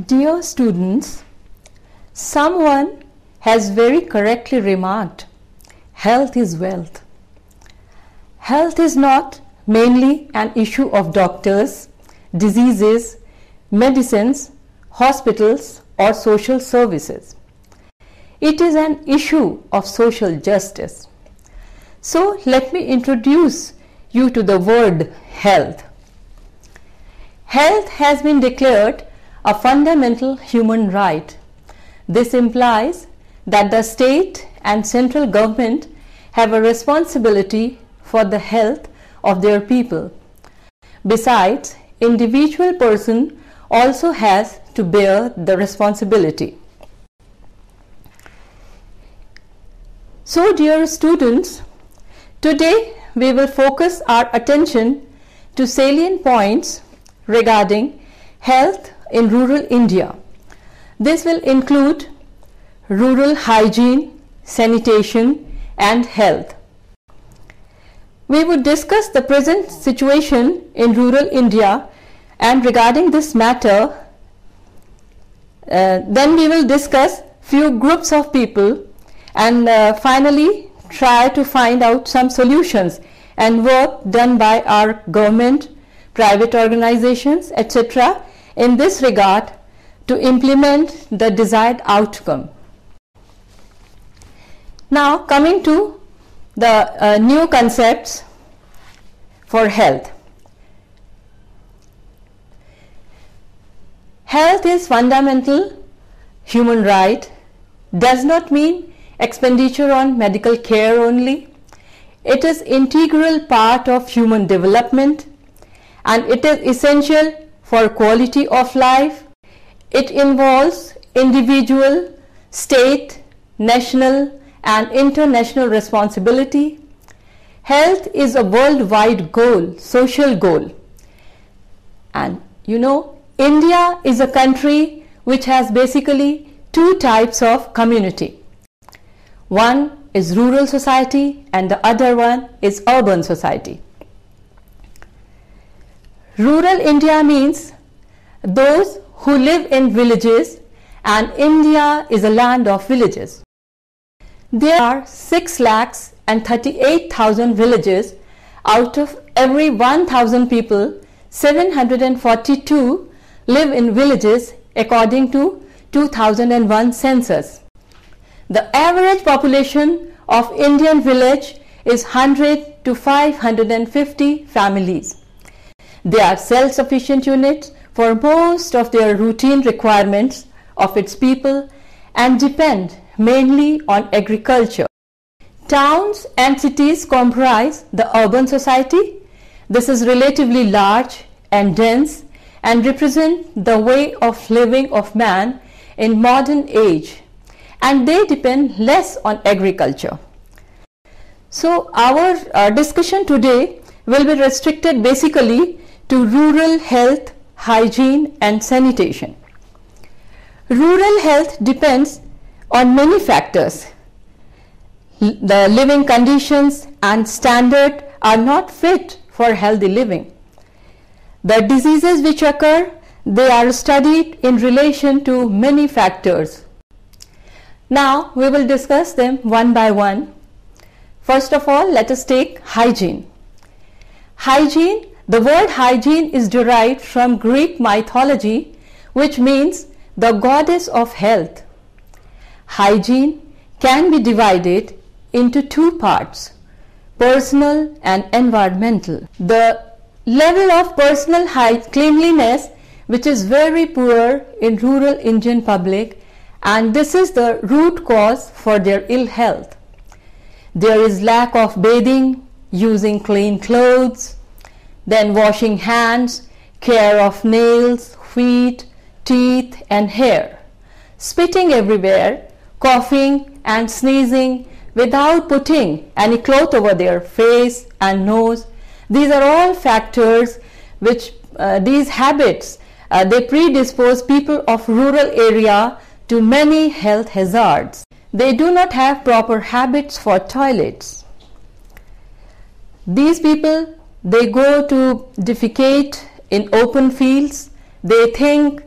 Dear students, someone has very correctly remarked, health is wealth. Health is not mainly an issue of doctors, diseases, medicines, hospitals or social services. It is an issue of social justice. So let me introduce you to the word health. Health has been declared a fundamental human right. This implies that the state and central government have a responsibility for the health of their people. Besides, individual person also has to bear the responsibility. So dear students, today we will focus our attention to salient points regarding health in rural India. This will include rural hygiene, sanitation and health. We would discuss the present situation in rural India, and regarding this matter, then we will discuss few groups of people and finally try to find out some solutions and work done by our government, private organizations, etc. in this regard to implement the desired outcome. Now coming to the new concepts for health. Health is fundamental human right, does not mean expenditure on medical care only. It is integral part of human development and it is essential for quality of life. It involves individual, state, national and international responsibility. Health is a worldwide goal, social goal. And you know, India is a country which has basically two types of community. One is rural society and the other one is urban society. Rural India means those who live in villages, and India is a land of villages. There are 6,38,000 villages. Out of every 1,000 people, 742 live in villages according to 2001 census. The average population of Indian village is 100 to 550 families. They are self-sufficient units for most of their routine requirements of its people and depend mainly on agriculture. Towns and cities comprise the urban society. This is relatively large and dense and represent the way of living of man in modern age, and they depend less on agriculture. So our discussion today will be restricted basically to rural health, hygiene and sanitation. Rural health depends on many factors. The living conditions and standard are not fit for healthy living. The diseases which occur, they are studied in relation to many factors. Now we will discuss them one by one. First of all, let us take hygiene. Hygiene, the word hygiene is derived from Greek mythology, which means the goddess of health. Hygiene can be divided into two parts, personal and environmental. The level of personal cleanliness, which is very poor in rural Indian public, and this is the root cause for their ill health. There is lack of bathing, using clean clothes, then washing hands, care of nails, feet, teeth and hair, spitting everywhere, coughing and sneezing without putting any cloth over their face and nose. These are all factors which these habits they predispose people of rural area to many health hazards. They do not have proper habits for toilets. These people, they go to defecate in open fields. They think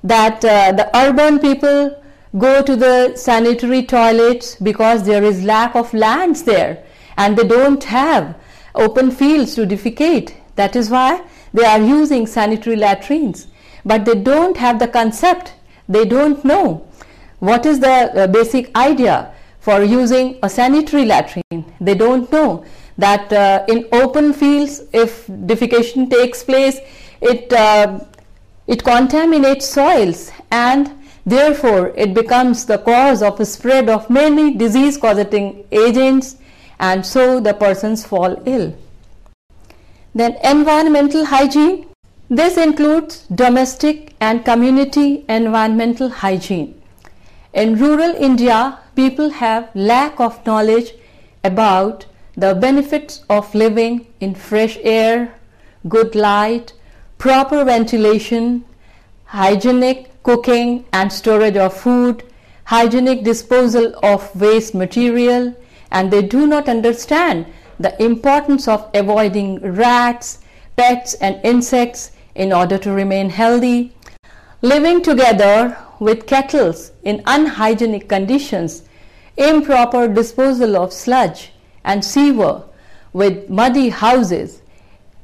that the urban people go to the sanitary toilets because there is lack of lands there and they don't have open fields to defecate. That is why they are using sanitary latrines, but they don't have the concept. They don't know what is the basic idea for using a sanitary latrine. They don't know that in open fields, if defecation takes place, it contaminates soils, and therefore it becomes the cause of a spread of many disease causing agents, and so the persons fall ill. Then environmental hygiene. This includes domestic and community environmental hygiene. In rural India, people have lack of knowledge about the benefits of living in fresh air, good light, proper ventilation, hygienic cooking and storage of food, hygienic disposal of waste material, and they do not understand the importance of avoiding rats, pets and insects in order to remain healthy. Living together with kettles in unhygienic conditions, improper disposal of sludge and sewer with muddy houses,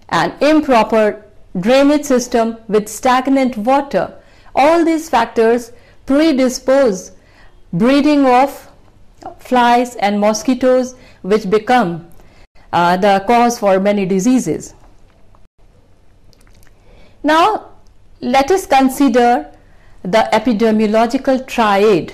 and improper drainage system with stagnant water, all these factors predispose breeding of flies and mosquitoes, which become the cause for many diseases. Now let us consider the epidemiological triad.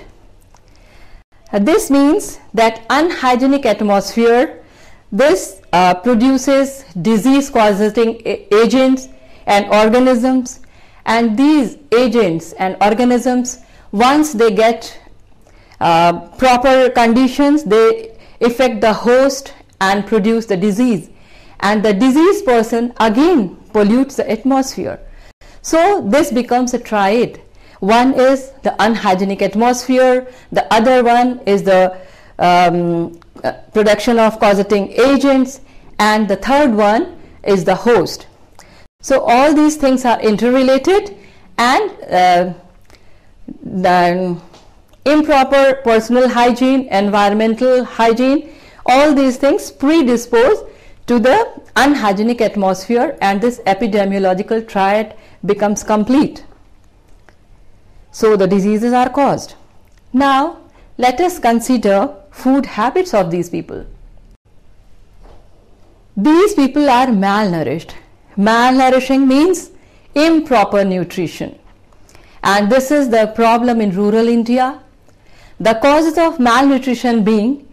This means that unhygienic atmosphere, this produces disease causing agents and organisms, and these agents and organisms, once they get proper conditions, they affect the host and produce the disease, and the diseased person again pollutes the atmosphere. So this becomes a triad. One is the unhygienic atmosphere, the other one is the production of causing agents, and the third one is the host. So all these things are interrelated, and the improper personal hygiene, environmental hygiene, all these things predispose to the unhygienic atmosphere, and this epidemiological triad becomes complete. So the diseases are caused. Now let us consider food habits of these people. These people are malnourished. Malnourishing means improper nutrition, and this is the problem in rural India. The causes of malnutrition being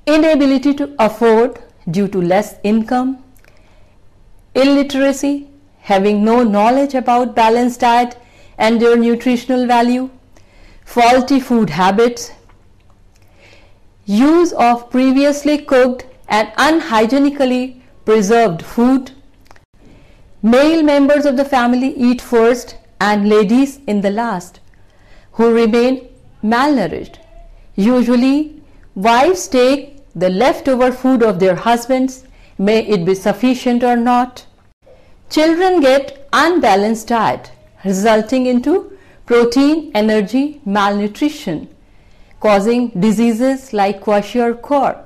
inability to afford due to less income, illiteracy, having no knowledge about balanced diet and their nutritional value, faulty food habits, use of previously cooked and unhygienically preserved food. Male members of the family eat first and ladies in the last, who remain malnourished. Usually, wives take the leftover food of their husbands, may it be sufficient or not. Children get unbalanced diet, resulting into protein energy malnutrition, causing diseases like kwashiorkor.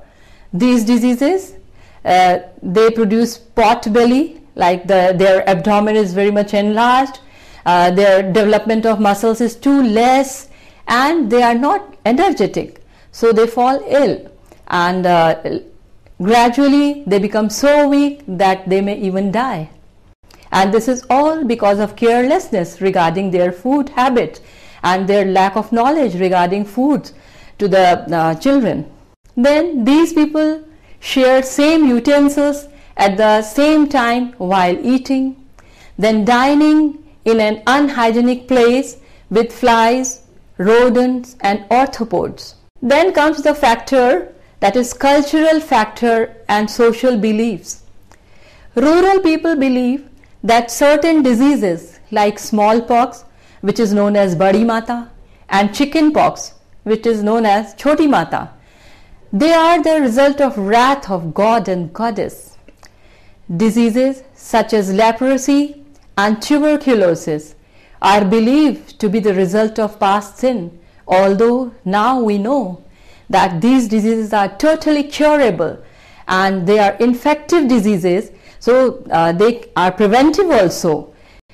These diseases, they produce pot belly, like their abdomen is very much enlarged, their development of muscles is too less, and they are not energetic, so they fall ill, and gradually they become so weak that they may even die. And this is all because of carelessness regarding their food habit and their lack of knowledge regarding foods to the children. Then these people share same utensils at the same time while eating, then dining in an unhygienic place with flies, rodents and arthropods. Then comes the factor that is cultural factor and social beliefs. Rural people believe that certain diseases like smallpox, which is known as Badi Mata, and chickenpox, which is known as Choti Mata, they are the result of wrath of God and Goddess. Diseases such as leprosy and tuberculosis are believed to be the result of past sin, although now we know that these diseases are totally curable and they are infective diseases, so they are preventive also.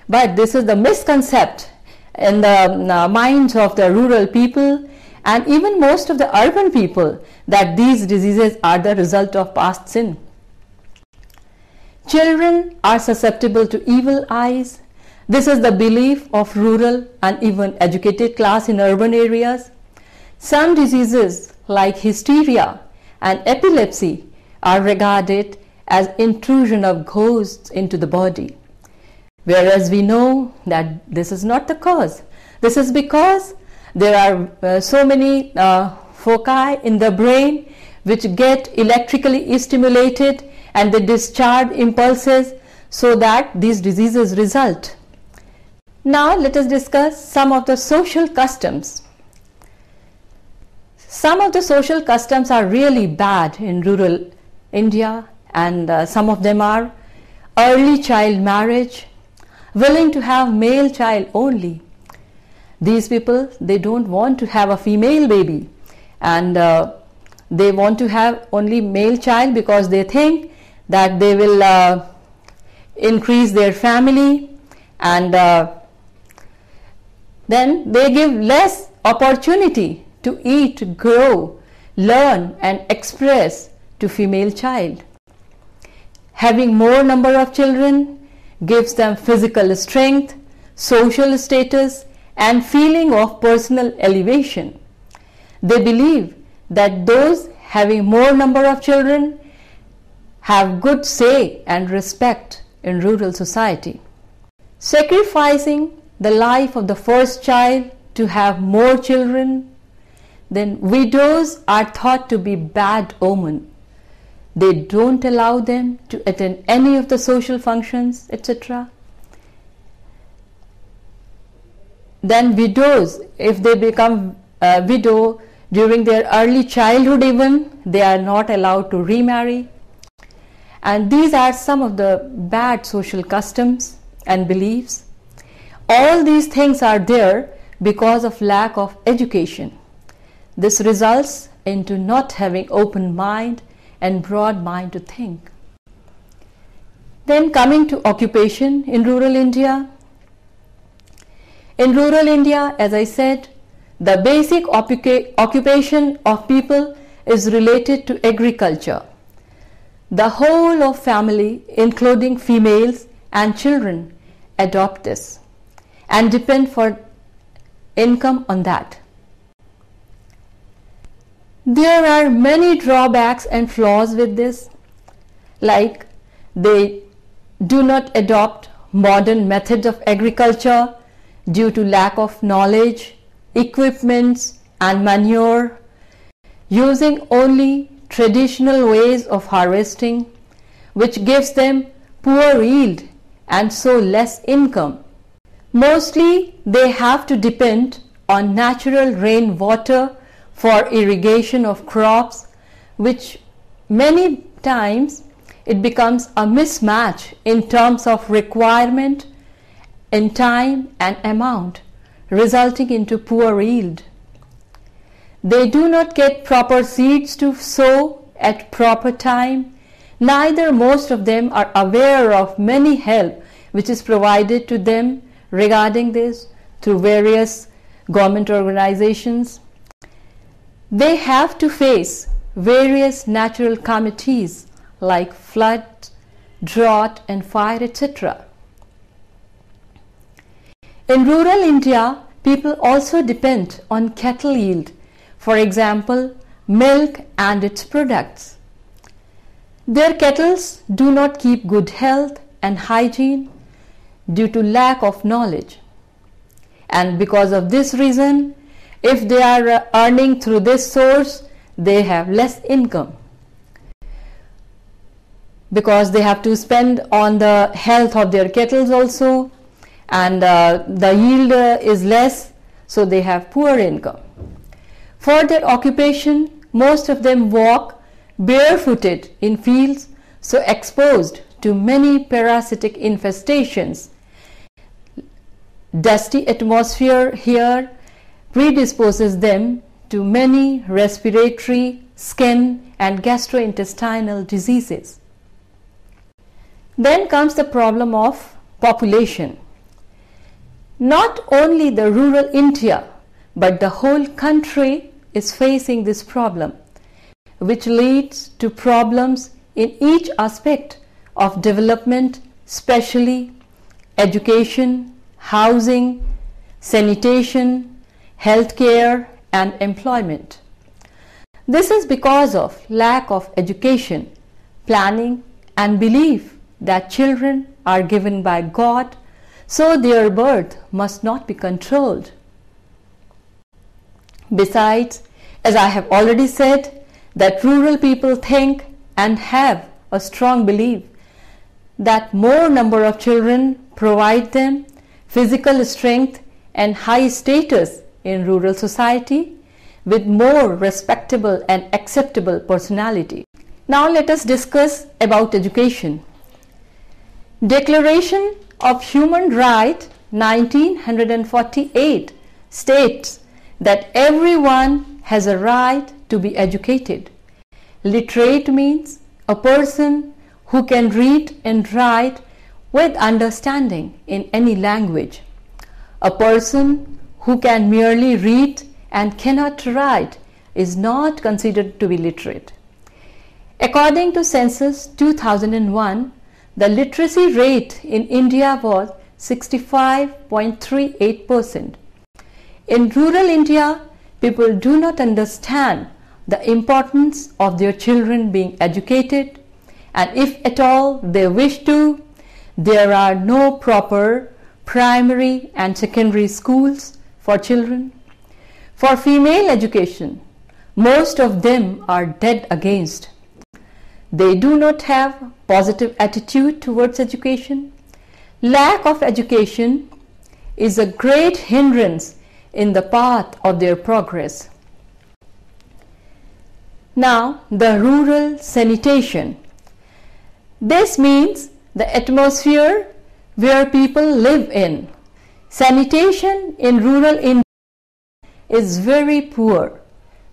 But this is the misconception in the minds of the rural people and even most of the urban people, that these diseases are the result of past sin. Children are susceptible to evil eyes. This is the belief of rural and even educated class in urban areas. Some diseases like hysteria and epilepsy are regarded as intrusion of ghosts into the body, whereas we know that this is not the cause. This is because there are so many foci in the brain which get electrically stimulated and they discharge impulses so that these diseases result. Now let us discuss some of the social customs. Some of the social customs are really bad in rural India, and some of them are early child marriage, willing to have male child only. These people, they don't want to have a female baby, and they want to have only male child because they think that they will increase their family, and then they give less opportunity to eat, grow, learn and express to female child. Having more number of children gives them physical strength, social status and feeling of personal elevation. They believe that those having more number of children have good say and respect in rural society. Sacrificing the life of the first child to have more children, then widows are thought to be bad omen. They don't allow them to attend any of the social functions, etc. Then widows, if they become a widow during their early childhood even, they are not allowed to remarry. And these are some of the bad social customs and beliefs. All these things are there because of lack of education. This results into not having open mind and broad mind to think. Then coming to occupation in rural India. In rural India, as I said, the basic occupation of people is related to agriculture. The whole of family, including females and children, adopt this and depend for income on that. There are many drawbacks and flaws with this, like they do not adopt modern methods of agriculture due to lack of knowledge, equipments and manure, using only traditional ways of harvesting, which gives them poor yield and so less income. Mostly they have to depend on natural rainwater for irrigation of crops, which many times it becomes a mismatch in terms of requirement in time and amount, resulting into poor yield. They do not get proper seeds to sow at proper time. Neither most of them are aware of many help which is provided to them regarding this through various government organizations. They have to face various natural calamities like flood, drought and fire, etc. In rural India, people also depend on cattle yield, for example, milk and its products. Their cattle do not keep good health and hygiene due to lack of knowledge. And because of this reason, if they are earning through this source, they have less income, because they have to spend on the health of their cattle also, and the yield is less, so they have poor income. For their occupation, most of them walk barefooted in fields, so exposed to many parasitic infestations Dusty atmosphere here predisposes them to many respiratory, skin and gastrointestinal diseases. Then comes the problem of population. Not only the rural India, but the whole country is facing this problem, which leads to problems in each aspect of development, especially education, housing, sanitation, healthcare and employment. This is because of lack of education, planning and belief that children are given by God, so their birth must not be controlled. Besides, as I have already said, that rural people think and have a strong belief that more number of children provide them physical strength and high status in rural society with more respectable and acceptable personality. Now let us discuss about education. Declaration of Human Rights 1948 states that everyone has a right to be educated. Literate means a person who can read and write with understanding in any language. A person who can merely read and cannot write is not considered to be literate. According to Census 2001, the literacy rate in India was 65.38%. In rural India, people do not understand the importance of their children being educated, and if at all they wish to, there are no proper primary and secondary schools for children. For female education, most of them are dead against. They do not have positive attitude towards education. Lack of education is a great hindrance in the path of their progress. Now, the rural sanitation. This means the atmosphere where people live in. Sanitation in rural India is very poor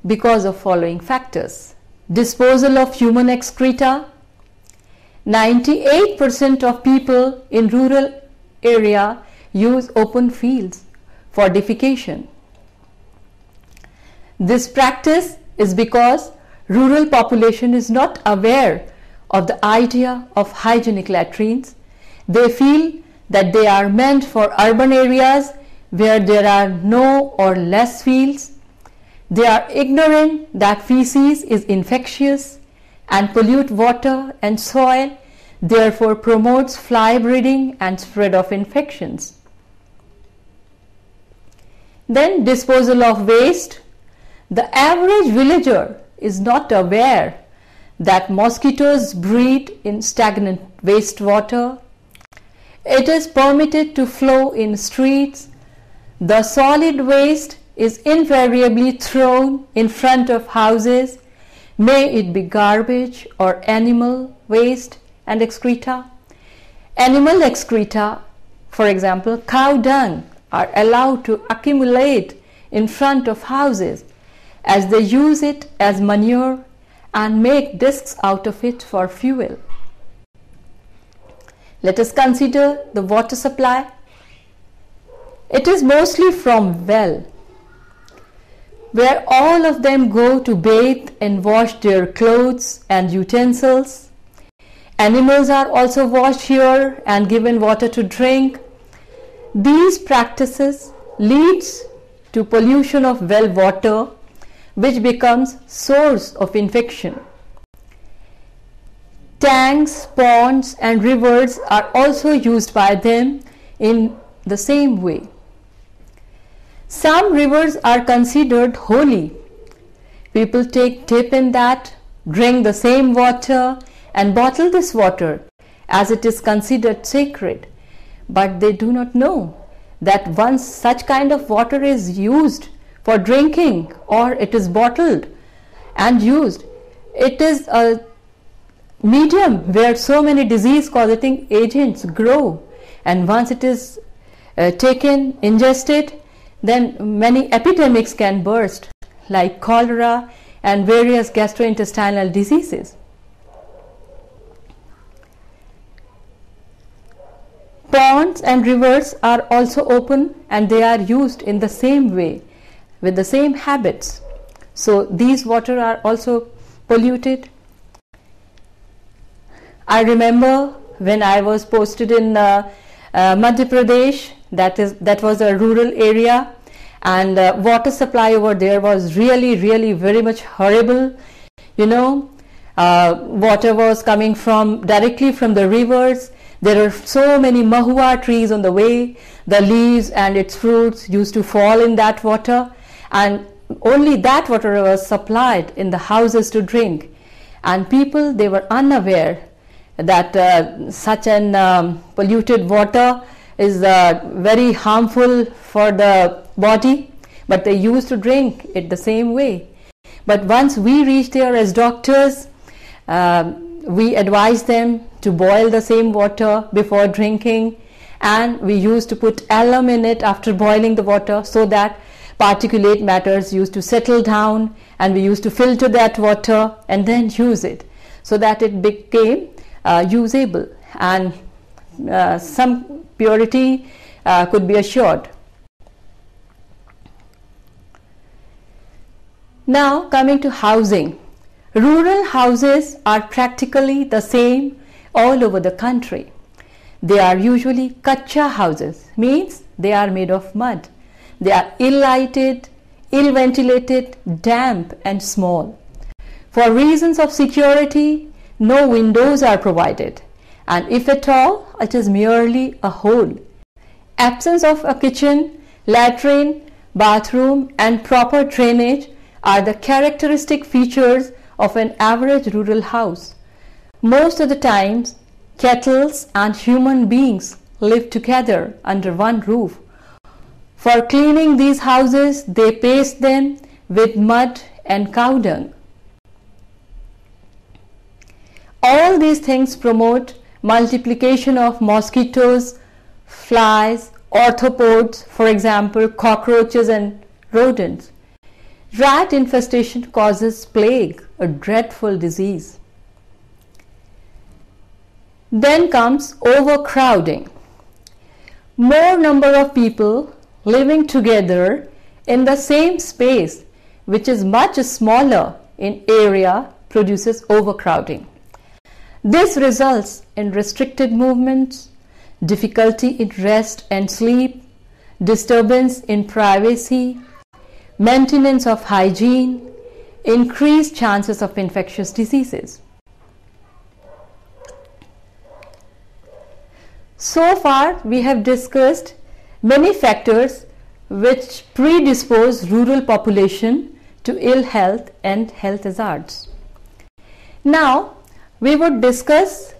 because of following factors. Disposal of human excreta. 98% of people in rural area use open fields for defecation. This practice is because rural population is not aware of the idea of hygienic latrines. They feel that they are meant for urban areas where there are no or less fields. They are ignorant that feces is infectious and pollute water and soil, therefore promotes fly breeding and spread of infections. Then disposal of waste. The average villager is not aware that mosquitoes breed in stagnant wastewater. It is permitted to flow in streets. The solid waste is invariably thrown in front of houses, may it be garbage or animal waste and excreta. Animal excreta, for example, cow dung, are allowed to accumulate in front of houses as they use it as manure and make discs out of it for fuel. Let us consider the water supply. It is mostly from well, where all of them go to bathe and wash their clothes and utensils. Animals are also washed here and given water to drink. These practices leads to pollution of well water, which becomes source of infection. Tanks, ponds and rivers are also used by them in the same way. Some rivers are considered holy. People take dip in that, drink the same water and bottle this water as it is considered sacred. But they do not know that once such kind of water is used for drinking or it is bottled and used, it is a medium where so many disease causing agents grow, and once it is taken, ingested, then many epidemics can burst, like cholera and various gastrointestinal diseases. Ponds and rivers are also open, and they are used in the same way with the same habits. So these water are also polluted. I remember when I was posted in Madhya Pradesh, that was a rural area, and water supply over there was really very much horrible. Water was coming directly from the rivers. There are so many mahua trees on the way. The leaves and its fruits used to fall in that water, and only that water was supplied in the houses to drink. And people, they were unaware that such an polluted water is very harmful for the body, but they used to drink it the same way. But once we reached there as doctors, we advised them to boil the same water before drinking, and we used to put alum in it after boiling the water, so that particulate matters used to settle down, and we used to filter that water and then use it, so that it became usable, and some purity could be assured. Now coming to housing. Rural houses are practically the same all over the country. They are usually kacha houses, means they are made of mud. They are ill-lighted, ill-ventilated, damp and small. For reasons of security, no windows are provided, and if at all, it is merely a hole. Absence of a kitchen, latrine, bathroom and proper drainage are the characteristic features of an average rural house. Most of the times, kettles and human beings live together under one roof. For cleaning these houses, they paste them with mud and cow dung. All these things promote multiplication of mosquitoes, flies, arthropods, for example, cockroaches and rodents. Rat infestation causes plague, a dreadful disease. Then comes overcrowding. More number of people living together in the same space, which is much smaller in area, produces overcrowding. This results in restricted movements, difficulty in rest and sleep, disturbance in privacy, maintenance of hygiene, increased chances of infectious diseases. So far, we have discussed many factors which predispose rural population to ill health and health hazards. Now, we would discuss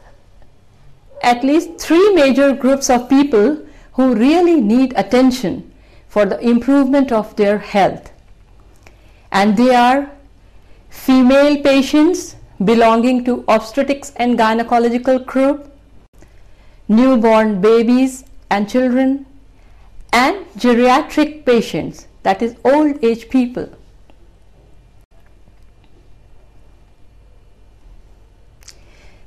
at least 3 major groups of people who really need attention for the improvement of their health. And they are female patients belonging to obstetrics and gynecological group, newborn babies and children, and geriatric patients, that is old age people.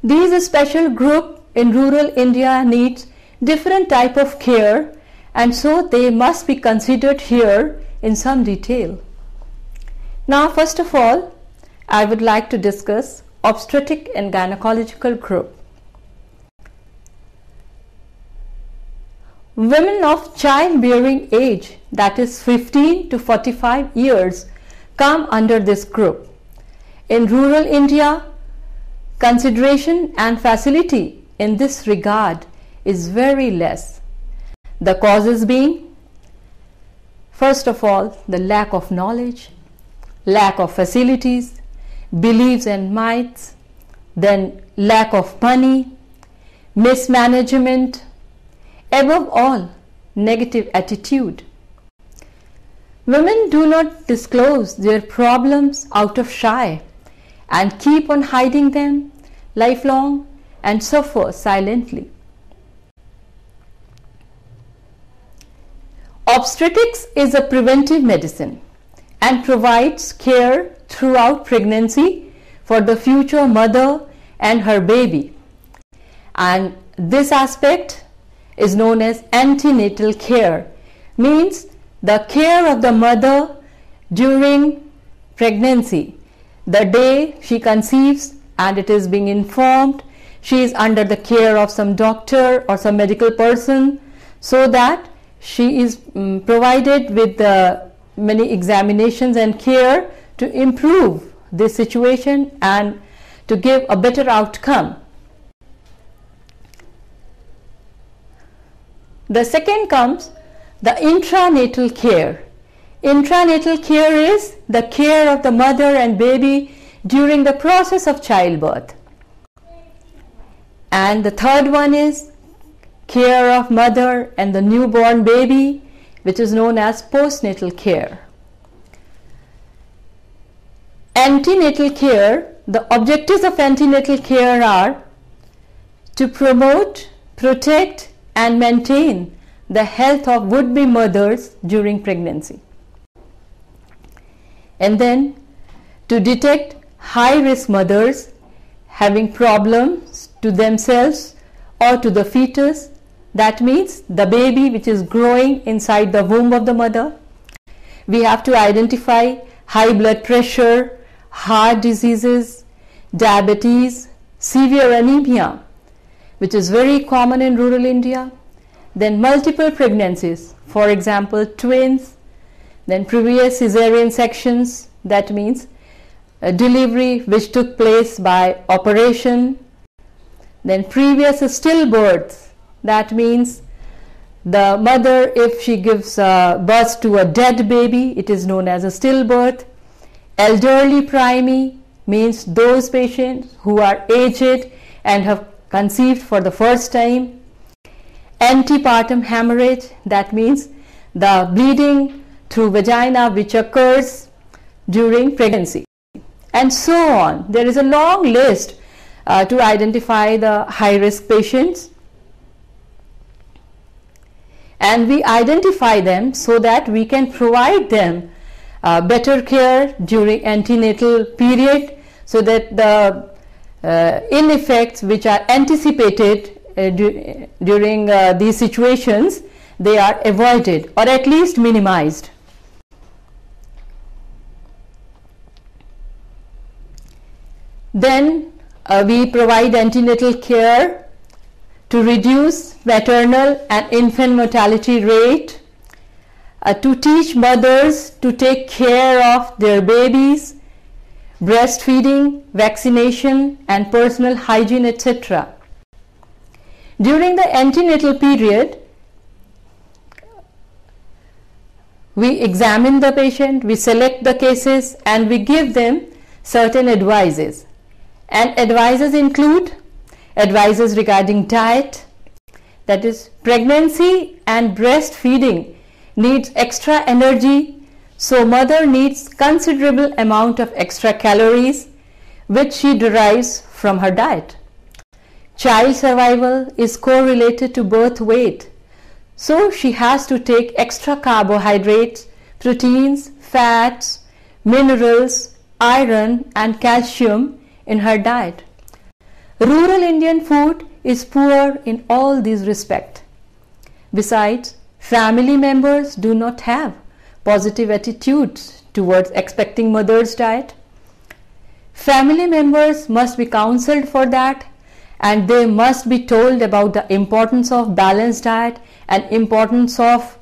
These special group in rural India needs different type of care, and so they must be considered here in some detail. Now, first of all, I would like to discuss obstetric and gynecological group. Women of childbearing age, that is 15 to 45 years, come under this group. In rural India, consideration and facility in this regard is very less. The causes being, first of all, the lack of knowledge, lack of facilities, beliefs and myths, then lack of money, mismanagement, above all, negative attitude. Women do not disclose their problems out of shy and keep on hiding them lifelong and suffer silently. Obstetrics is a preventive medicine and provides care throughout pregnancy for the future mother and her baby. And this aspect is known as antenatal care, means the care of the mother during pregnancy. The day she conceives and it is being informed, she is under the care of some doctor or some medical person, so that she is provided with many examinations and care to improve this situation and to give a better outcome. The second comes the intranatal care. Intranatal care is the care of the mother and baby during the process of childbirth. And the third one is care of mother and the newborn baby, which is known as postnatal care. Antenatal care, the objectives of antenatal care are to promote, protect and maintain the health of would-be mothers during pregnancy, and then to detect high-risk mothers having problems to themselves or to the fetus, that means the baby which is growing inside the womb of the mother. We have to identify high blood pressure, heart diseases, diabetes, severe anemia, which is very common in rural India, then multiple pregnancies, for example twins, then previous cesarean sections, that means a delivery which took place by operation, then previous stillbirths, that means the mother, if she gives birth to a dead baby, it is known as a stillbirth. Elderly preemie means those patients who are aged and have conceived for the first time. Antepartum hemorrhage, that means the bleeding through vagina which occurs during pregnancy, and so on. There is a long list to identify the high-risk patients, and we identify them so that we can provide them better care during antenatal period, so that the ill effects which are anticipated during these situations, they are avoided or at least minimized. Then we provide antenatal care to reduce maternal and infant mortality rate, to teach mothers to take care of their babies, breastfeeding, vaccination and personal hygiene, etc. During the antenatal period, we examine the patient, we select the cases and we give them certain advices. And advices include advices regarding diet, that is pregnancy and breastfeeding needs extra energy, so mother needs considerable amount of extra calories which she derives from her diet. Child survival is correlated to birth weight, so she has to take extra carbohydrates, proteins, fats, minerals, iron and calcium in her diet. Rural Indian food is poor in all these respects. Besides, family members do not have positive attitudes towards expecting mother's diet. Family members must be counseled for that, and they must be told about the importance of balanced diet and importance of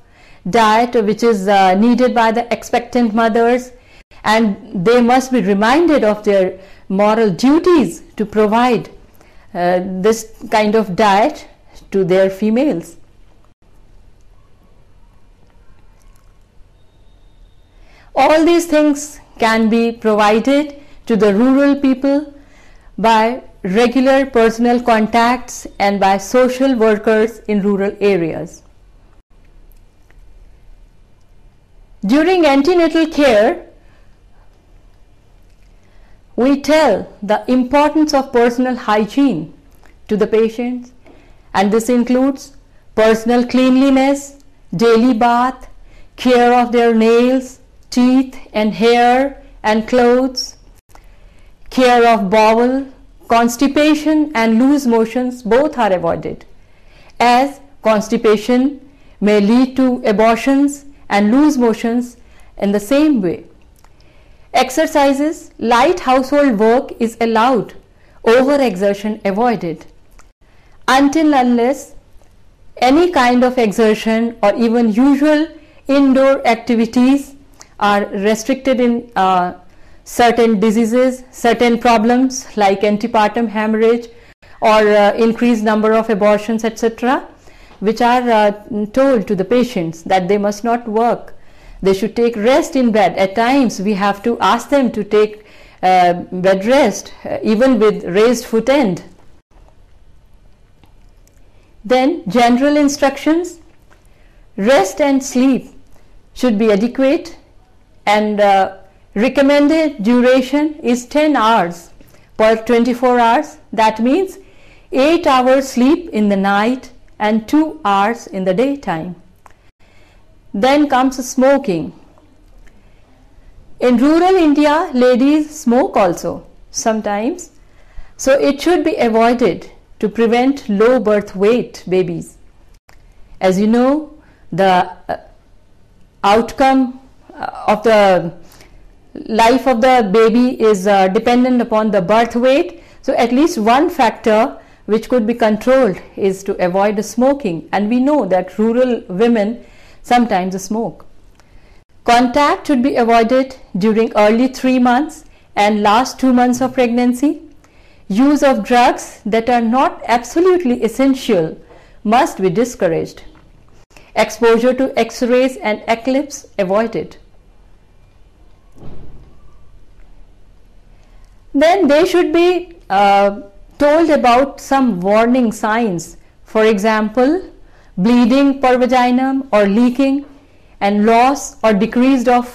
diet which is needed by the expectant mothers, and they must be reminded of their moral duties to provide this kind of diet to their females. All these things can be provided to the rural people by regular personal contacts and by social workers in rural areas. During antenatal care, we tell the importance of personal hygiene to the patients, and this includes personal cleanliness, daily bath, care of their nails, teeth and hair and clothes, care of bowel, constipation and loose motions both are avoided, as constipation may lead to abortions and loose motions in the same way. Exercises, light household work is allowed, overexertion avoided. Until unless any kind of exertion or even usual indoor activities are restricted in certain diseases, certain problems like antepartum hemorrhage or increased number of abortions, etc., which are told to the patients that they must not work. They should take rest in bed. At times we have to ask them to take bed rest even with raised foot end. Then general instructions, rest and sleep should be adequate, and recommended duration is 10 hours per 24 hours. That means 8 hours sleep in the night and 2 hours in the daytime. Then comes smoking. In rural India, ladies smoke also sometimes, so it should be avoided to prevent low birth weight babies. As you know, the outcome of the life of the baby is dependent upon the birth weight, so at least one factor which could be controlled is to avoid smoking, and we know that rural women sometimes smoke. Contact should be avoided during early 3 months and last 2 months of pregnancy. Use of drugs that are not absolutely essential must be discouraged. Exposure to X-rays and eclipse avoided. Then they should be told about some warning signs. For example, bleeding per vaginum or leaking, and loss or decreased of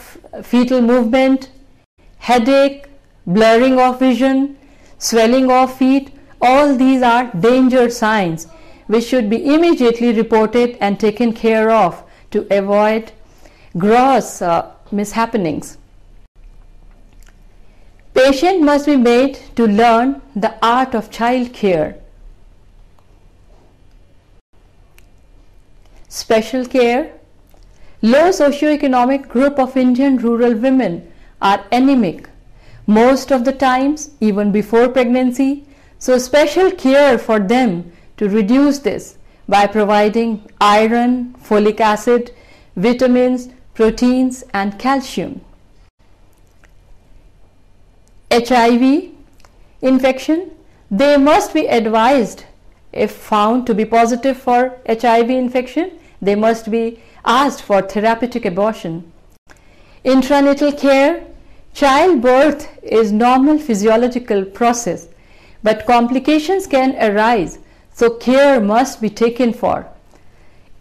fetal movement, headache, blurring of vision, swelling of feet. All these are danger signs which should be immediately reported and taken care of to avoid gross mishappenings. Patient must be made to learn the art of child care. Special care. Low socioeconomic group of Indian rural women are anemic most of the times, even before pregnancy, so special care for them to reduce this by providing iron, folic acid, vitamins, proteins and calcium. HIV infection, they must be advised, if found to be positive for HIV infection, they must be asked for therapeutic abortion. Intranatal care, childbirth is normal physiological process, but complications can arise, so care must be taken for.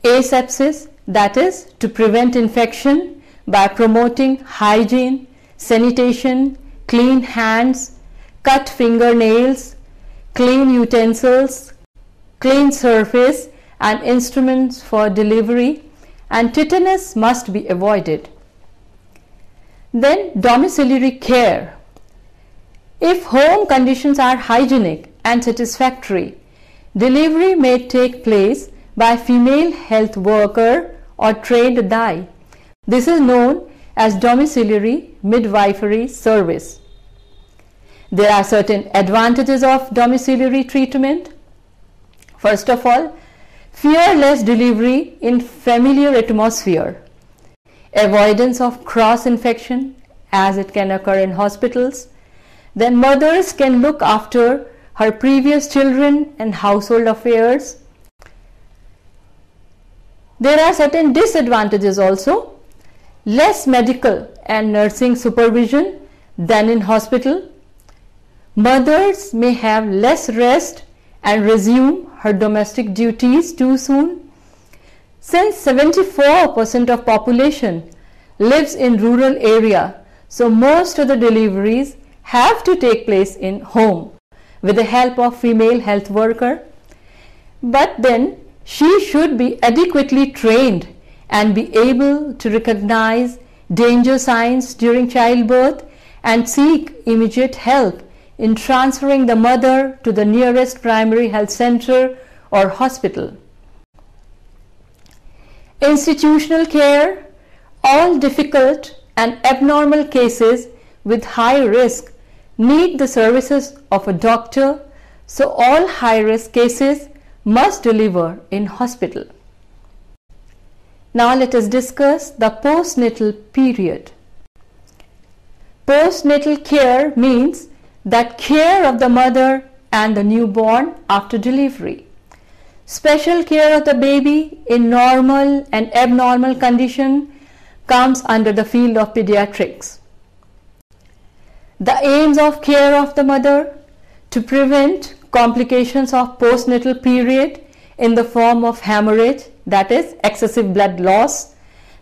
Asepsis, that is to prevent infection by promoting hygiene, sanitation, clean hands, cut fingernails, clean utensils, clean surface and instruments for delivery, and tetanus must be avoided. Then domiciliary care. If home conditions are hygienic and satisfactory, delivery may take place by female health worker or trained DAI. This is known as domiciliary midwifery service. There are certain advantages of domiciliary treatment. First of all, fearless delivery in familiar atmosphere, avoidance of cross infection as it can occur in hospitals. Then mothers can look after her previous children and household affairs. There are certain disadvantages also. Less medical and nursing supervision than in hospital. Mothers may have less rest and resume her domestic duties too soon. Since 74% of population lives in rural area, so most of the deliveries have to take place in home with the help of female health worker. But then she should be adequately trained and be able to recognize danger signs during childbirth and seek immediate help in transferring the mother to the nearest primary health center or hospital. Institutional care. All difficult and abnormal cases with high risk need the services of a doctor, so all high-risk cases must deliver in hospital. Now let us discuss the postnatal period. Postnatal care means that care of the mother and the newborn after delivery. Special care of the baby in normal and abnormal condition comes under the field of pediatrics. The aims of care of the mother: to prevent complications of postnatal period in the form of hemorrhage, that is excessive blood loss,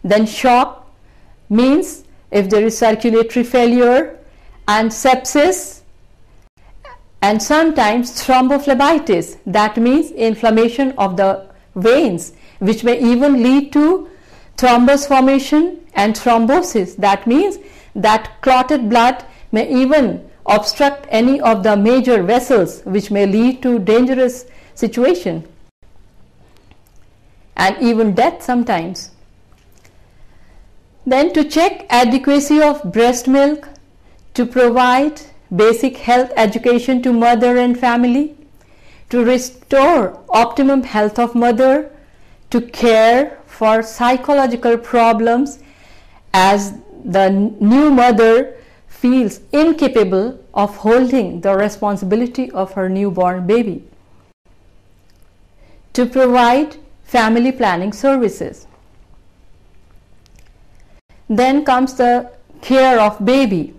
then shock, means if there is circulatory failure, and sepsis, and sometimes thrombophlebitis, that means inflammation of the veins, which may even lead to thrombus formation, and thrombosis, that means that clotted blood may even obstruct any of the major vessels, which may lead to dangerous situation and even death sometimes. Then to check adequacy of breast milk, to provide basic health education to mother and family, to restore optimum health of mother, to care for psychological problems as the new mother feels incapable of holding the responsibility of her newborn baby, to provide family planning services. Then comes the care of baby.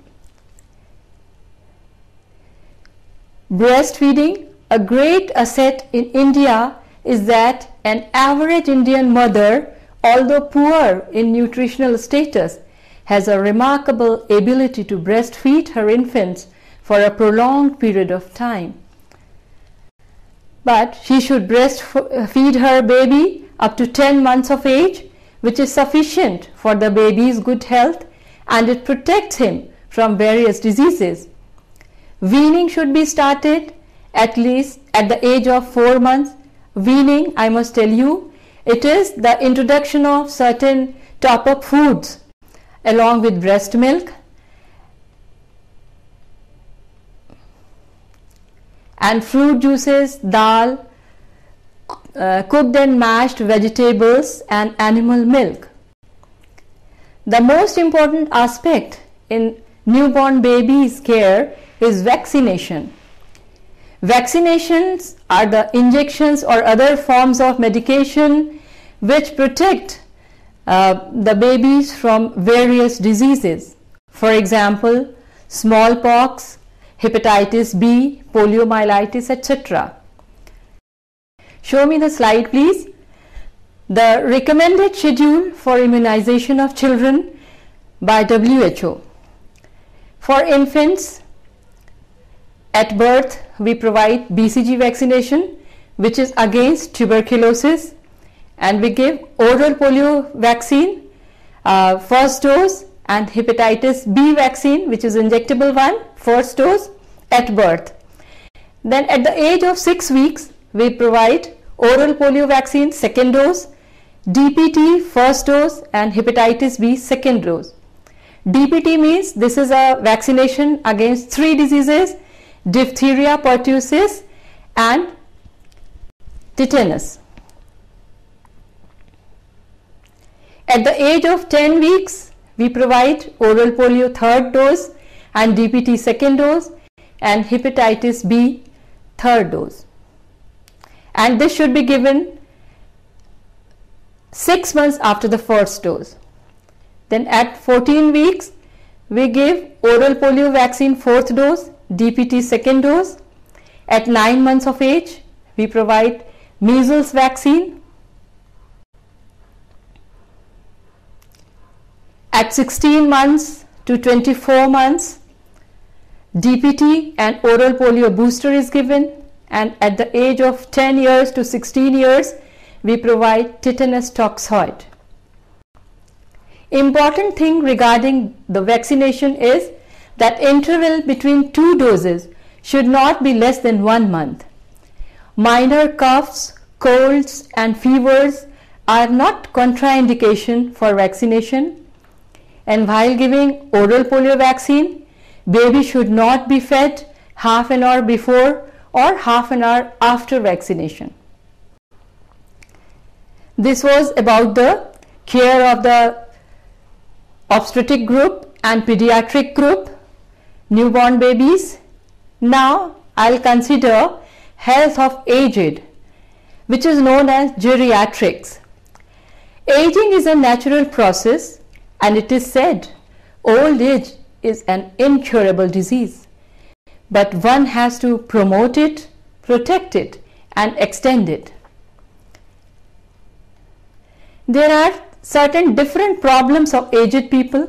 Breastfeeding. A great asset in India is that an average Indian mother, although poor in nutritional status, has a remarkable ability to breastfeed her infants for a prolonged period of time. But she should breastfeed her baby up to 10 months of age, which is sufficient for the baby's good health, and it protects him from various diseases. Weaning should be started at least at the age of 4 months. Weaning, I must tell you, it is the introduction of certain top-up foods along with breast milk and fruit juices, dal, cooked and mashed vegetables and animal milk. The most important aspect in newborn baby's care is vaccination. Vaccinations are the injections or other forms of medication which protect the babies from various diseases. For example, smallpox, hepatitis B, poliomyelitis, etc. Show me the slide, please. The recommended schedule for immunization of children by WHO. For infants, at birth we provide BCG vaccination, which is against tuberculosis, and we give oral polio vaccine, first dose, and hepatitis B vaccine, which is injectable one, first dose at birth. Then at the age of 6 weeks we provide oral polio vaccine, second dose, DPT first dose, and hepatitis B second dose. DPT means this is a vaccination against 3 diseases: diphtheria, pertussis, and tetanus. At the age of 10 weeks, we provide oral polio third dose and DPT second dose and hepatitis B third dose. And this should be given 6 months after the first dose. Then at 14 weeks, we give oral polio vaccine fourth dose, DPT second dose. At 9 months of age, we provide measles vaccine. At 16 months to 24 months, DPT and oral polio booster is given, and at the age of 10 years to 16 years, we provide tetanus toxoid. Important thing regarding the vaccination is that interval between 2 doses should not be less than 1 month. Minor coughs, colds and fevers are not contraindication for vaccination, and while giving oral polio vaccine, baby should not be fed half an hour before or half an hour after vaccination. This was about the care of the obstetric group and pediatric group, newborn babies. Now I'll consider health of aged, which is known as geriatrics. Aging is a natural process, and it is said old age is an incurable disease, but one has to promote it, protect it and extend it. There are certain different problems of aged people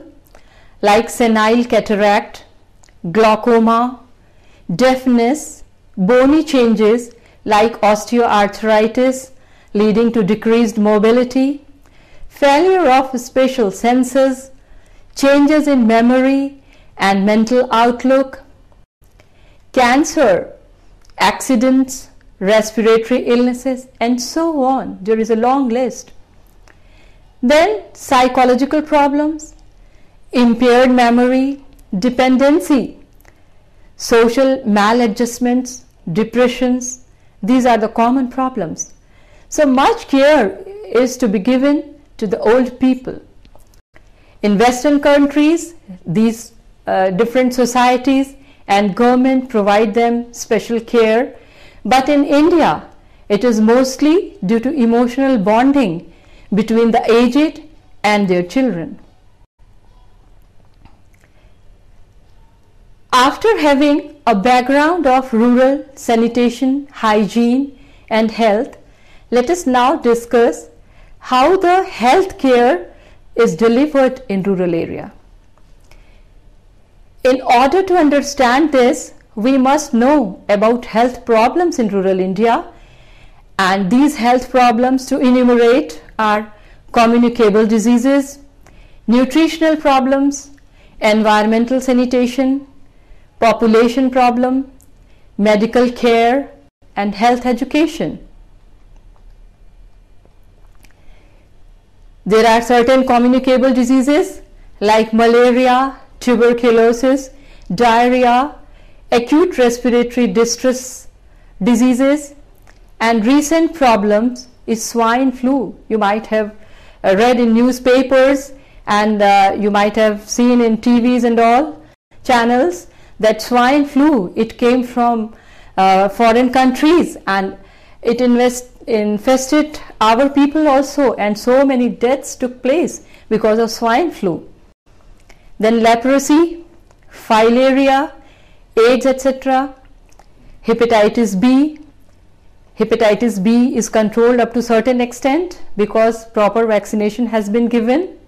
like senile cataract, glaucoma, deafness, bony changes like osteoarthritis leading to decreased mobility, failure of spatial senses, changes in memory and mental outlook, cancer, accidents, respiratory illnesses and so on. There is a long list. Then psychological problems, impaired memory, dependency, social maladjustments, depressions. These are the common problems. So much care is to be given to the old people. In Western countries, these different societies and government provide them special care, but in India, it is mostly due to emotional bonding between the aged and their children. After having a background of rural sanitation, hygiene and health, let us now discuss how the health care is delivered in rural area. In order to understand this, we must know about health problems in rural India, and these health problems to enumerate are communicable diseases, nutritional problems, environmental sanitation, population problem, medical care and health education. There are certain communicable diseases like malaria, tuberculosis, diarrhea, acute respiratory distress diseases, and recent problems is swine flu. You might have read in newspapers and you might have seen in TVs and all channels that swine flu, it came from foreign countries and it infested our people also, and so many deaths took place because of swine flu. Then leprosy, filaria, AIDS, etc. Hepatitis B. Hepatitis B is controlled up to certain extent because proper vaccination has been given.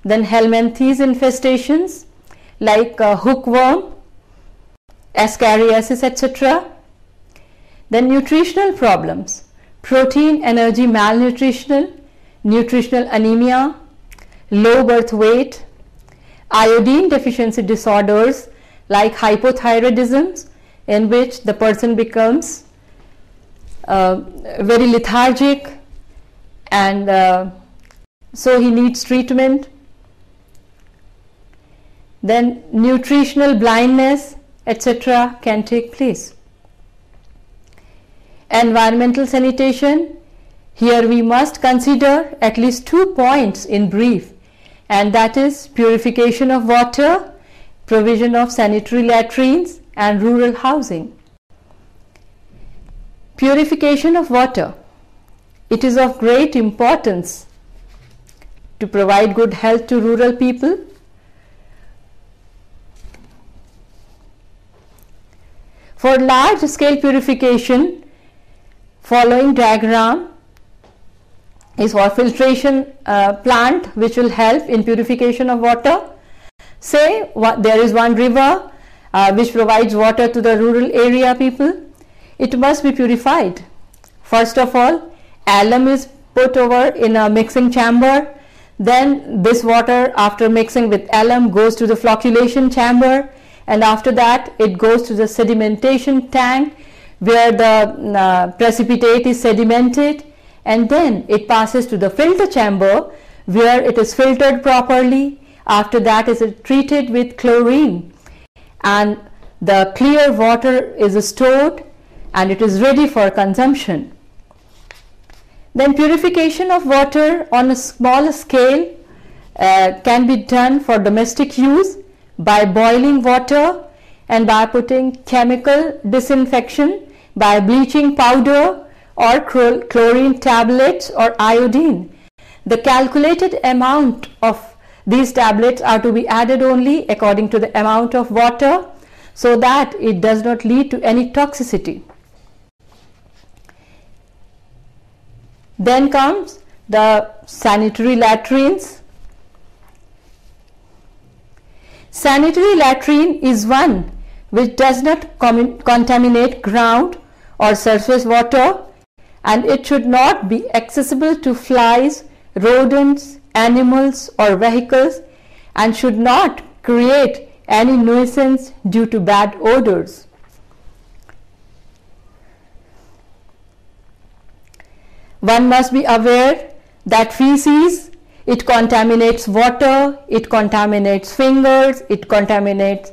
Then helminthes infestations like hookworm, ascariasis, etc. Then nutritional problems, protein energy malnutritional, nutritional anemia, low birth weight, iodine deficiency disorders like hypothyroidism, in which the person becomes very lethargic and so he needs treatment. Then nutritional blindness, etc. can take place. Environmental sanitation, here we must consider at least 2 points in brief, and that is purification of water, provision of sanitary latrines and rural housing. Purification of water. It is of great importance to provide good health to rural people. For large scale purification, following diagram is for filtration plant which will help in purification of water. Say there is one river which provides water to the rural area people. It must be purified. First of all, alum is put over in a mixing chamber. Then this water, after mixing with alum, goes to the flocculation chamber, and after that it goes to the sedimentation tank where the precipitate is sedimented, and then it passes to the filter chamber where it is filtered properly. After that it is treated with chlorine, and the clear water is stored and it is ready for consumption. Then purification of water on a small scale can be done for domestic use by boiling water and by putting chemical disinfection by bleaching powder or chlorine tablets or iodine. The calculated amount of these tablets are to be added only according to the amount of water, so that it does not lead to any toxicity. Then comes the sanitary latrines. Sanitary latrine is one which does not contaminate ground or surface water, and it should not be accessible to flies, rodents, animals or vehicles, and should not create any nuisance due to bad odors. One must be aware that feces, it contaminates water, it contaminates fingers, it contaminates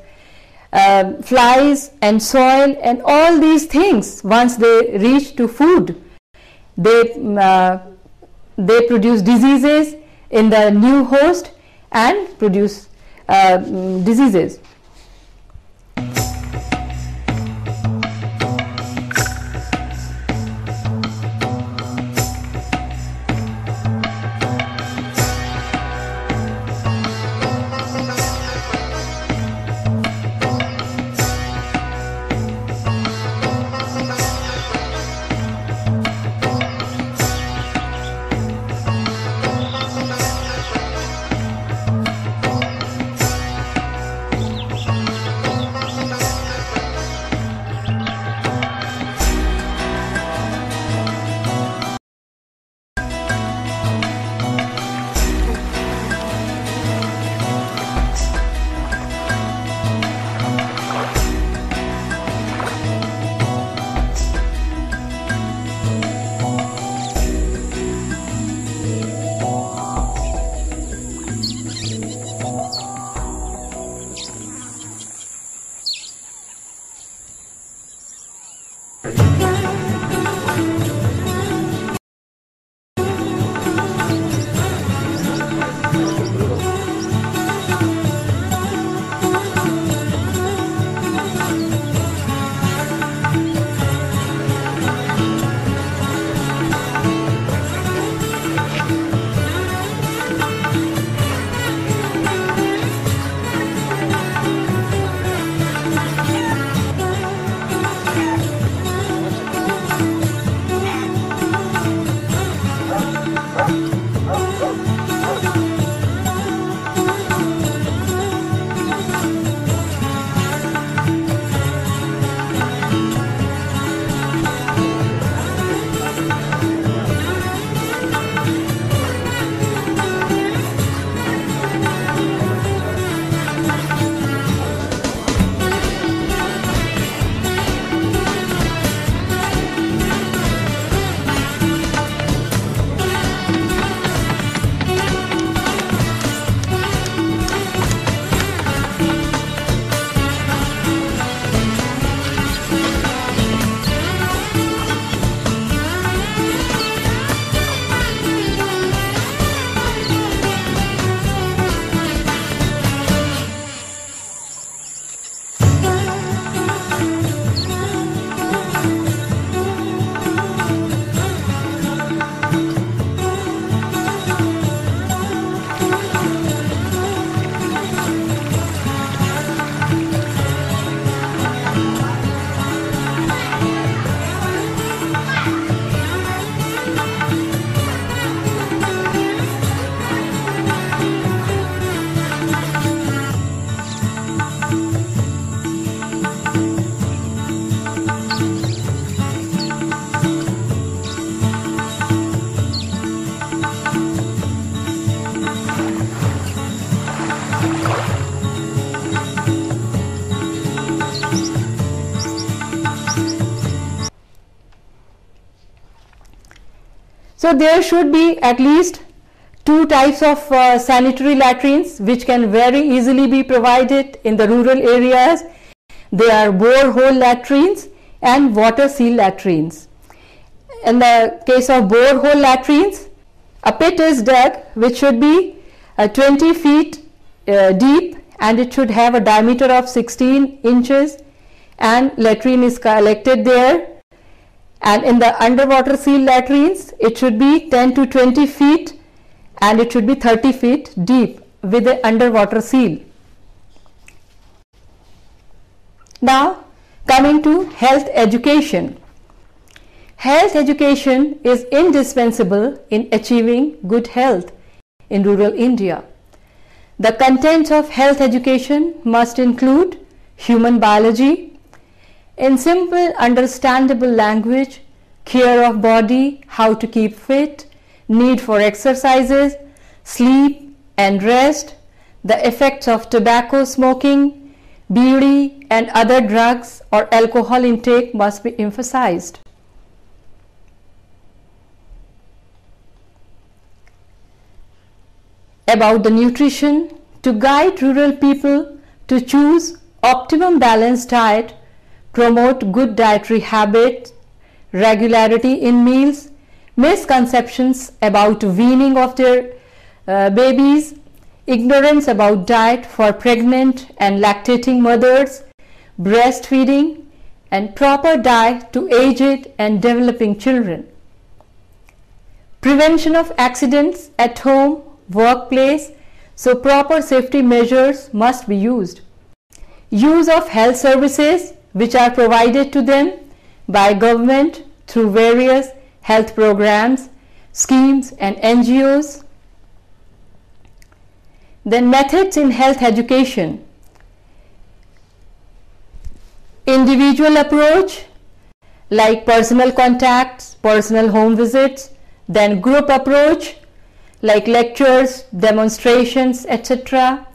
flies and soil, and all these things, once they reach to food, they produce diseases in the new host and produce diseases. So there should be at least 2 types of sanitary latrines which can very easily be provided in the rural areas. They are borehole latrines and water seal latrines. In the case of borehole latrines, a pit is dug which should be 20 feet deep, and it should have a diameter of 16 inches, and latrine is collected there. And in the underwater seal latrines, it should be 10 to 20 feet and it should be 30 feet deep with the underwater seal. Now coming to health education. Health education is indispensable in achieving good health in rural India. The contents of health education must include human biology, in simple understandable language, care of body, how to keep fit, need for exercises, sleep and rest, the effects of tobacco smoking, bidi and other drugs or alcohol intake must be emphasized. About the nutrition, to guide rural people to choose optimum balanced diet, promote good dietary habits, regularity in meals, misconceptions about weaning of their babies, ignorance about diet for pregnant and lactating mothers, breastfeeding, and proper diet to aged and developing children. Prevention of accidents at home, workplace, so proper safety measures must be used. Use of health services which are provided to them by government through various health programs, schemes and NGOs. Then methods in health education. Individual approach like personal contacts, personal home visits, then group approach like lectures, demonstrations, etc.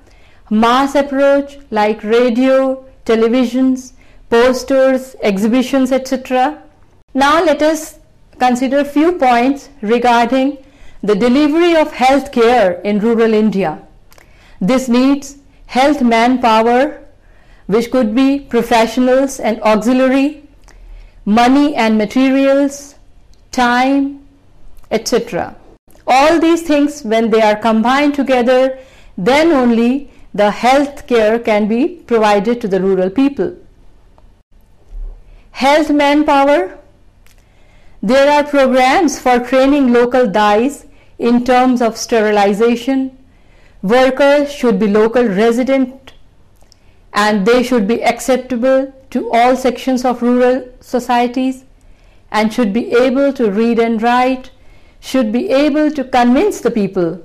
Mass approach like radio, televisions, posters, exhibitions, etc. Now let us consider few points regarding the delivery of health care in rural India. This needs health manpower, which could be professionals and auxiliary, money and materials, time, etc. All these things, when they are combined together, then only the health care can be provided to the rural people. Health manpower. There are programs for training local DAIs in terms of sterilization. Workers should be local resident and they should be acceptable to all sections of rural societies and should be able to read and write, should be able to convince the people.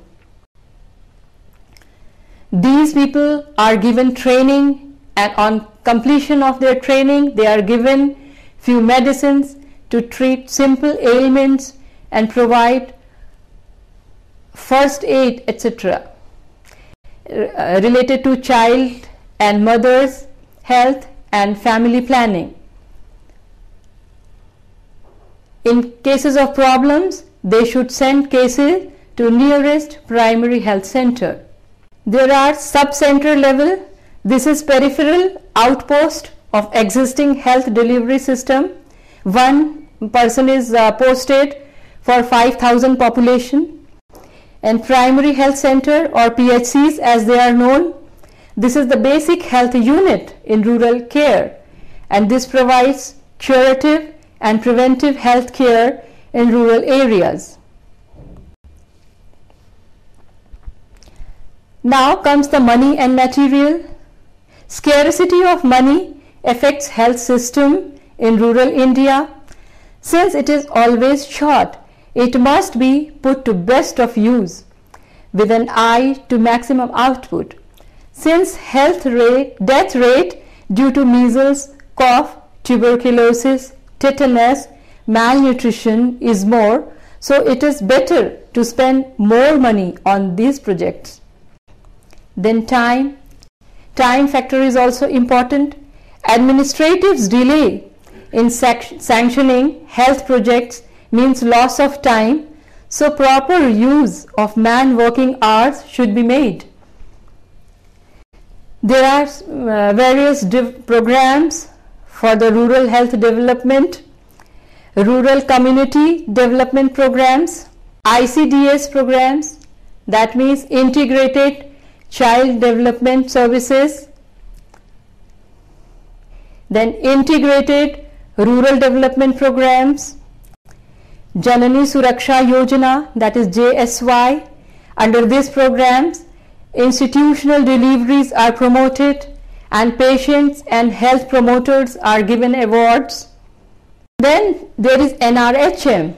These people are given training, and on completion of their training they are given few medicines to treat simple ailments and provide first aid, etc. Related to child and mother's health and family planning. In cases of problems, they should send cases to nearest primary health center. There are sub-center level. This is peripheral outpost of existing health delivery system. One person is posted for 5,000 population. And primary health center or PHCs as they are known, this is the basic health unit in rural care, and this provides curative and preventive health care in rural areas. Now comes the money and material. Scarcity of money affects health system in rural India. Since it is always short, it must be put to best of use with an eye to maximum output. Since death rate due to measles, cough, tuberculosis, tetanus, malnutrition is more, so it is better to spend more money on these projects. Then time factor is also important. Administrative's delay in sanctioning health projects means loss of time, So proper use of man working hours should be made. There are various programs for the rural health development, rural community development programs, ICDS programs, that means integrated child development services, then integrated rural development programs, Janani Suraksha Yojana, that is JSY. Under these programs, institutional deliveries are promoted and patients and health promoters are given awards. Then there is NRHM.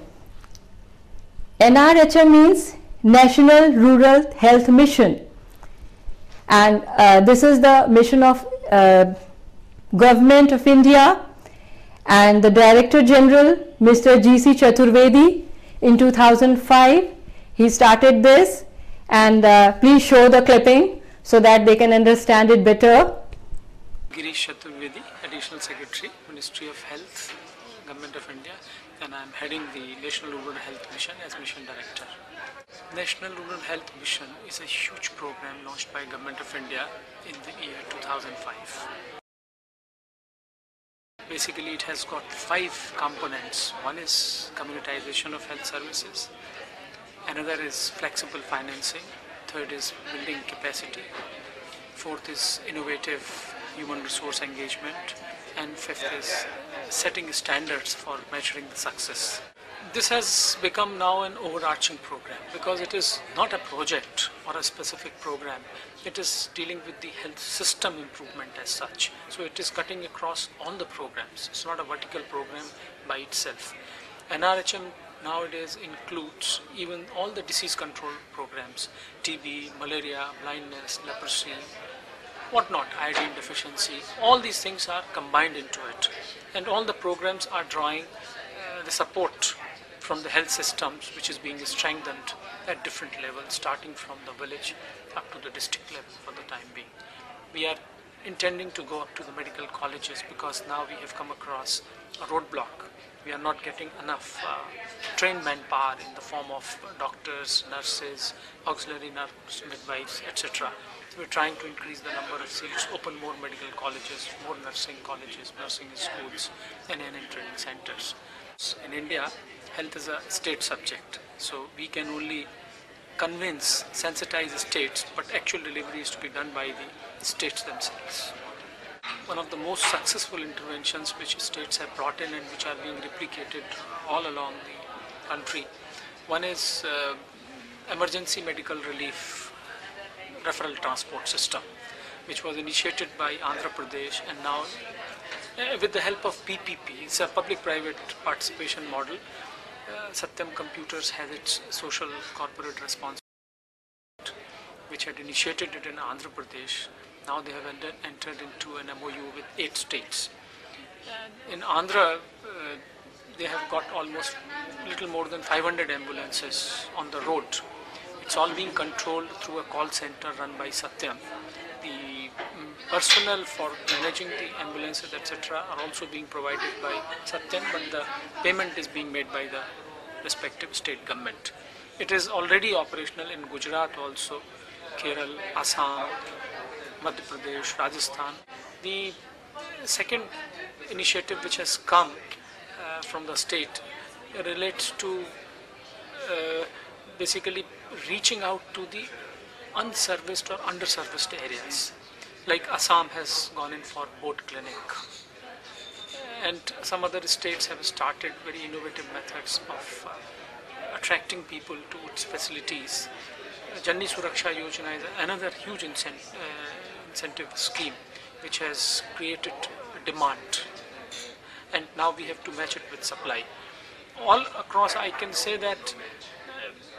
NRHM means National Rural Health Mission, and this is the mission of Government of India, and the Director General, Mr. G.C. Chaturvedi, in 2005 he started this, and please show the clipping so that they can understand it better. Girish Chaturvedi, Additional Secretary, Ministry of Health, Government of India, and I am heading the National Rural Health Mission as Mission Director. National Rural Health Mission is a huge program launched by Government of India in the year 2005. Basically, it has got 5 components. One is communitization of health services, another is flexible financing, third is building capacity, fourth is innovative human resource engagement, and fifth is setting standards for measuring the success. This has become now an overarching program because it is not a project or a specific program. It is dealing with the health system improvement as such. So it is cutting across all the programs. It's not a vertical program by itself. NRHM nowadays includes even all the disease control programs, TB, malaria, blindness, leprosy, whatnot, iodine deficiency. All these things are combined into it. And all the programs are drawing the support from the health systems, which is being strengthened at different levels, starting from the village up to the district level for the time being. We are intending to go up to the medical colleges because now we have come across a roadblock. We are not getting enough trained manpower in the form of doctors, nurses, auxiliary nurse, midwives, etc. So we're trying to increase the number of seats, open more medical colleges, more nursing colleges, nursing schools, and training centers. In India, health is a state subject, so we can only convince, sensitize states, but actual delivery is to be done by the states themselves. One of the most successful interventions which states have brought in and which are being replicated all along the country, one is emergency medical relief referral transport system, which was initiated by Andhra Pradesh, and now with the help of PPP, it's a public-private participation model. Satyam Computers has its social corporate responsibility, which had initiated it in Andhra Pradesh. Now they have entered into an MOU with 8 states. In Andhra, they have got almost little more than 500 ambulances on the road. It's all being controlled through a call center run by Satyam. The personnel for managing the ambulances, etc., are also being provided by Satyam, but the payment is being made by the respective state government. It is already operational in Gujarat also, Kerala, Assam, Madhya Pradesh, Rajasthan. The second initiative which has come from the state relates to basically reaching out to the unserviced or underserviced areas. Like Assam has gone in for boat clinic, and some other states have started very innovative methods of attracting people to its facilities. Janani Suraksha Yojana is another huge incentive scheme which has created demand, and now we have to match it with supply. All across, I can say that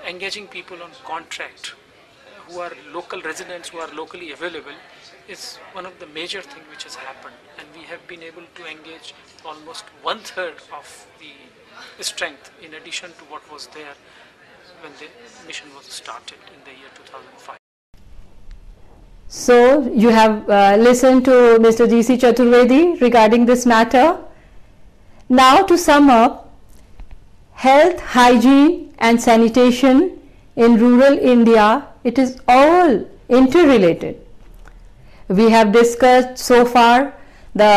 engaging people on contract who are local residents, who are locally available, is one of the major things which has happened, and we have been able to engage almost 1/3 of the strength in addition to what was there when the mission was started in the year 2005. So you have listened to Mr. G.C. Chaturvedi regarding this matter. Now to sum up, health, hygiene and sanitation in rural India, it is all interrelated. We have discussed so far the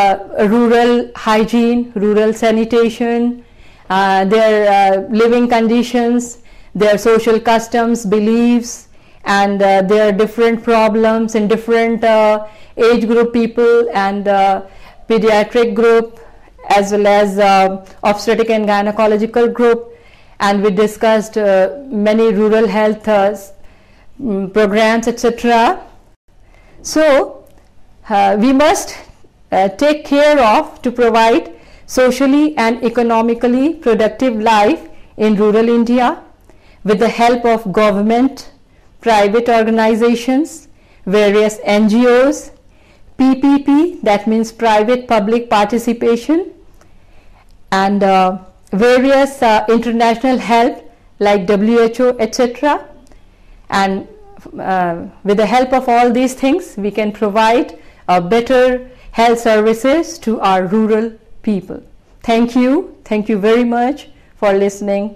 rural hygiene, rural sanitation, their living conditions, their social customs, beliefs, and their different problems in different age group people and pediatric group, as well as obstetric and gynecological group. And we discussed many rural health programs, etc. So we must take care of to provide socially and economically productive life in rural India with the help of government, private organizations, various NGOs, PPP, that means private public participation, and various international help like WHO, etc. And with the help of all these things, we can provide better health services to our rural people. Thank you very much for listening.